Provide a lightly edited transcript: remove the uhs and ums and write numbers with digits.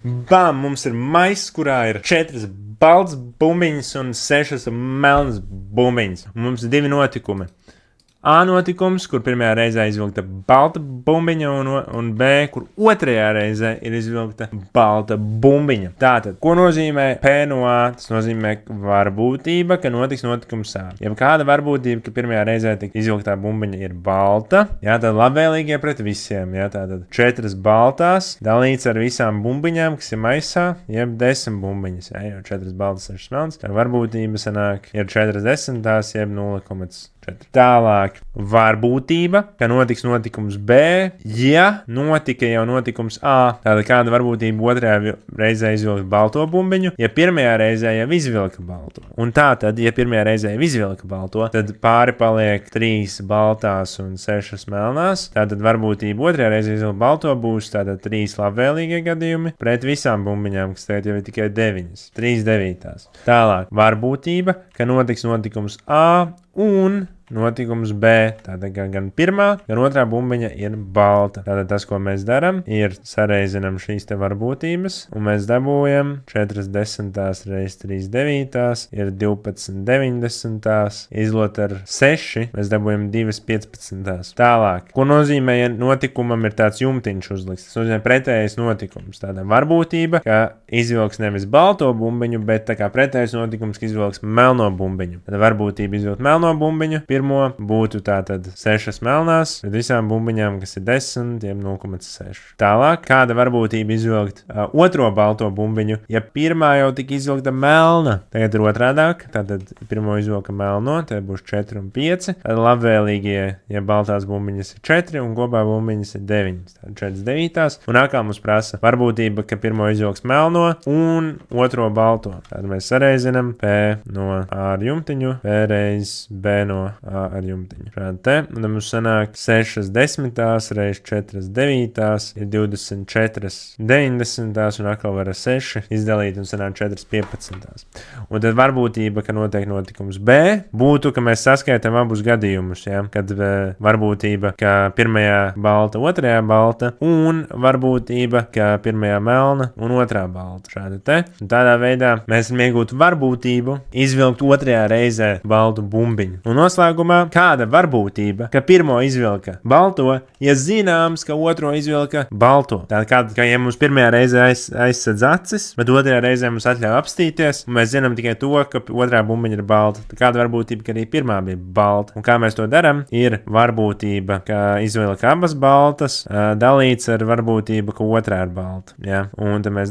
Bam! Mums ir maiss, kurā ir 4 balts bumbiņas un 6 melnas bumbiņas. Un mums ir 2 notikumi. A notikums, kur pirmajā reizē izvilkta balta bumbiņa, un B, kur otrajā reizē ir izvilkta balta bumbiņa. Tātad, ko nozīmē P no A? Tas nozīmē varbūtība, ka notiks notikums A. Ja kāda varbūtība, ka pirmajā reizē tika izvilktā bumbiņa ir balta, jā, tad labvēlīgie pret visiem. Jā, tātad 4 baltās dalīts ar visām bumbiņām, kas ir maisā, jeb 10 bumbiņas. Jā, jo 4 baltas, 6 melnas. Tā varbūtība sanāk ir 40, jeb 0,4. Tālāk, varbūtība, ka notiks notikums B, ja notika jau notikums A. Tātad kāda varbūtība otrajā reizē izvilkt balto bumbiņu, ja pirmajā reizē jau izvilka balto. Un tātad, ja pirmajā reizē jau izvilka balto, tad pāri paliek 3 baltās un 6 melnās. Tātad varbūtība otrajā reizē izvilkt balto būs tātad 3 labvēlīgie gadījumi pret visām bumbiņām, kas tagad jau ir tikai 9. 3 devītās. Tālāk, varbūtība, ka notiks notikums A un notikums B. Tātad gan pirmā, gan otrā bumbiņa ir balta. Tātad tas, ko mēs darām, ir sareizinām šīs te varbūtības, un mēs dabūjam 4 desmitās reiz 3 devītās, ir 12 90. Izlot ar 6, mēs dabūjam 2 15. Tālāk, ko nozīmē, ja notikumam ir tāds jumtiņš uzlikts? Tas nozīmē pretējais notikums. Tāda varbūtība, ka izvilks nevis balto bumbiņu, bet tā kā pretējais notikums, ka izvilks melno bumbiņu. Tad varbūtība izvilkt melno bumbiņu. Pirmo būtu tātad 6 melnās, pret visām bumbiņām, kas ir 10, jeb 0,6. Tālāk, kāda varbūtība izvilkt otro balto bumbiņu, ja pirmā jau tika izvilkta melna. Tagad ir otrādāk, tātad pirmo izvilka melno, te būs 4 un 5. Tad labvēlīgie, ja baltās bumbiņas ir 4 un kopā bumbiņas ir 9. Tad 4 devītās. Un atkal mums prasa varbūtība, ka pirmo izvilks melno un otro balto. Tad mēs sareizinam P no A ar jumtiņu, P reiz B no A ar jumtiņu. Šādi te. Un tad mums sanāk 6 desmitās reiz 4 devītās ir 24 90. Un atkal var ar 6 izdalīt un sanāk 4 15. Un tad varbūtība, ka notiek notikums B, būtu, ka mēs saskaitām abus gadījumus, ja? Kad varbūtība, ka pirmajā balta, otrajā balta, un varbūtība, ka pirmajā melna un otrā balta. Šādi te. Un tādā veidā mēs varam iegūt varbūtību, izvilkt otrajā reizē baltu bumbiņu. Un noslēgumā, kāda varbūtība, ka pirmo izvilka balto, ja zināms, ka otro izvilka balto. Tātad, ja mums pirmajā reizē aizsedz acis, bet otrajā reizē mums atļauj apstīties, un mēs zinām tikai to, ka otrā bumbiņa ir balta. Tad kāda varbūtība, ka arī pirmā bija balta? Un kā mēs to darām, ir varbūtība, ka izvilka abas baltas, dalīts ar varbūtību, ka otrā ir balta. Ja? Un tad mēs